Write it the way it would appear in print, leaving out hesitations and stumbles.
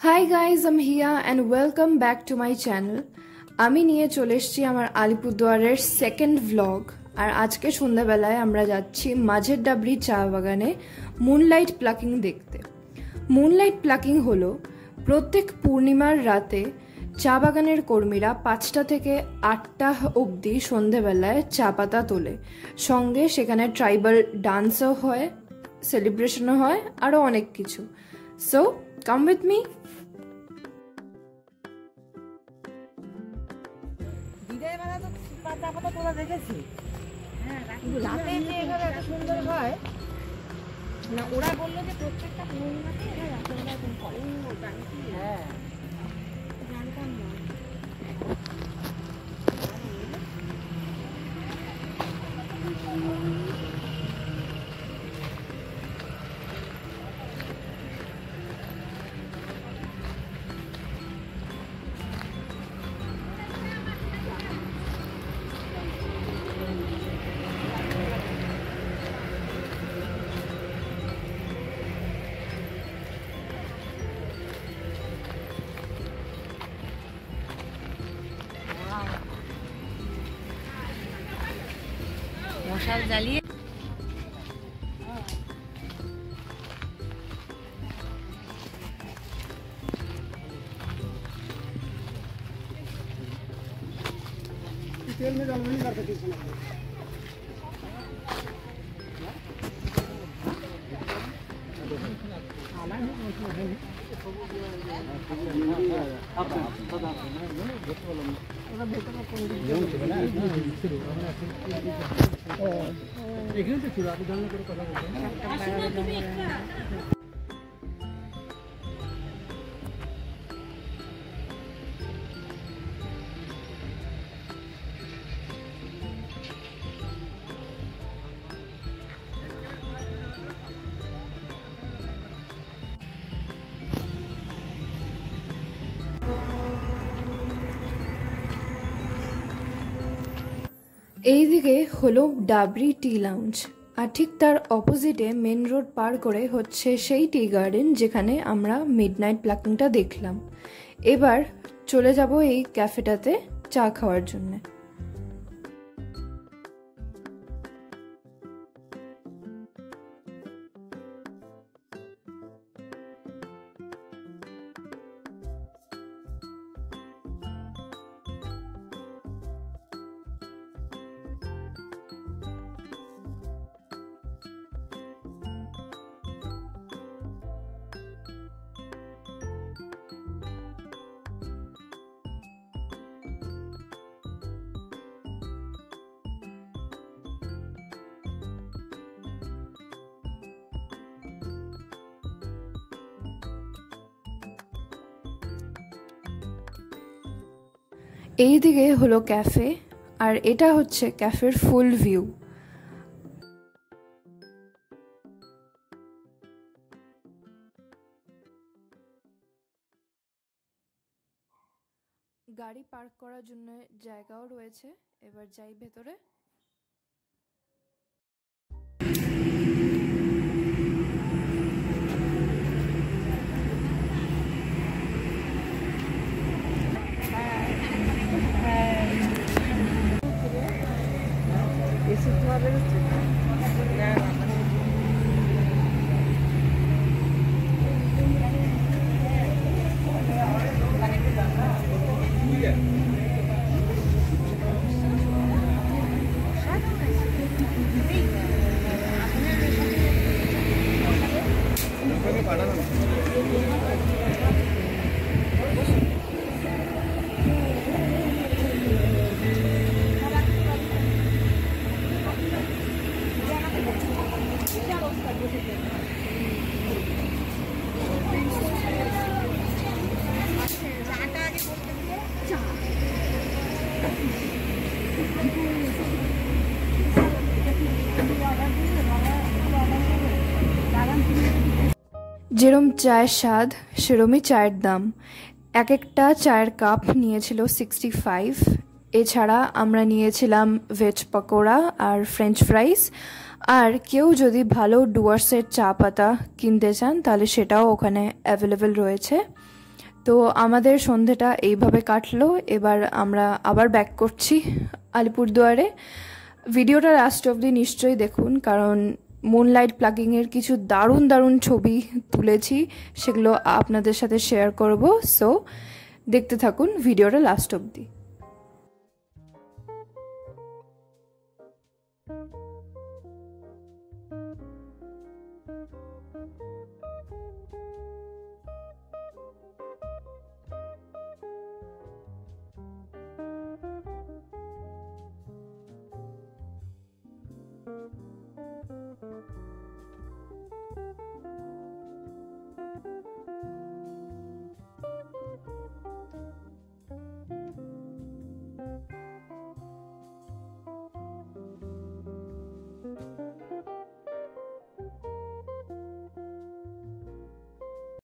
Hi guys, I'm Hia and welcome back to my channel. আমি নিয়ে চলে এসেছি আমার আলিপুরদুয়ারের সেকেন্ড ভ্লগ। আর আজকে সন্ধ্যাবেলায় আমরা যাচ্ছি মাঝের ডাবরি চা বাগানে মুনলাইট প্লাকিং দেখতে। মুনলাইট প্লাকিং হলো প্রত্যেক পূর্ণিমার রাতে চা বাগানের কর্মীরা 5টা থেকে 8টা অবধি সন্ধ্যাবেলায় চা পাতা তোলে, সঙ্গে সেখানে ট্রাইবাল ডান্সও হয়, সেলিব্রেশনও হয়, আরও অনেক কিছু। So come with me. সুন্দর হয় না, ওরা বললো যে প্রত্যেকটা পূর্ণিমাতে এরা রাতেবেলা এরকম করে। হ্যাঁ, জানতাম না। মশাল জ্বালিয়ে तेल में डालना नहीं कर सकती এইদিকে হলো ডাবরি টি লাউঞ্জ, আর ঠিক তার অপোজিটে মেন রোড পার করে হচ্ছে সেই টি গার্ডেন যেখানে আমরা মিডনাইট প্লাকিংটা দেখলাম। এবার চলে যাব এই ক্যাফেটাতে চা খাওয়ার জন্য। এইদিকে হলো ক্যাফে, আর এটা হচ্ছে ক্যাফের ফুল ভিউ। গাড়ি পার্ক করার জন্য জায়গাও রয়েছে। এবার যাই ভেতরে। যেরম চায়ের স্বাদ সেরমই চায়ের দাম। এক একটা চায়ের কাপ নিয়েছিল 65। এছাড়া আমরা নিয়েছিলাম ভেজ পকোড়া আর ফ্রেঞ্চ ফ্রাইস। আর কেউ যদি ভালো ডুয়ার্সের চা পাতা কিনতে চান তাহলে সেটাও ওখানে অ্যাভেলেবেল রয়েছে। তো আমাদের সন্ধেটা এইভাবে কাটলো। এবার আমরা আবার ব্যাক করছি আলিপুরদুয়ারে। ভিডিওটা লাস্ট অবধি নিশ্চয়ই দেখুন, কারণ মুনলাইট প্লাগিংয়ের কিছু দারুণ দারুণ ছবি তুলেছি, সেগুলো আপনাদের সাথে শেয়ার করব। সো দেখতে থাকুন ভিডিওটা লাস্ট অবধি।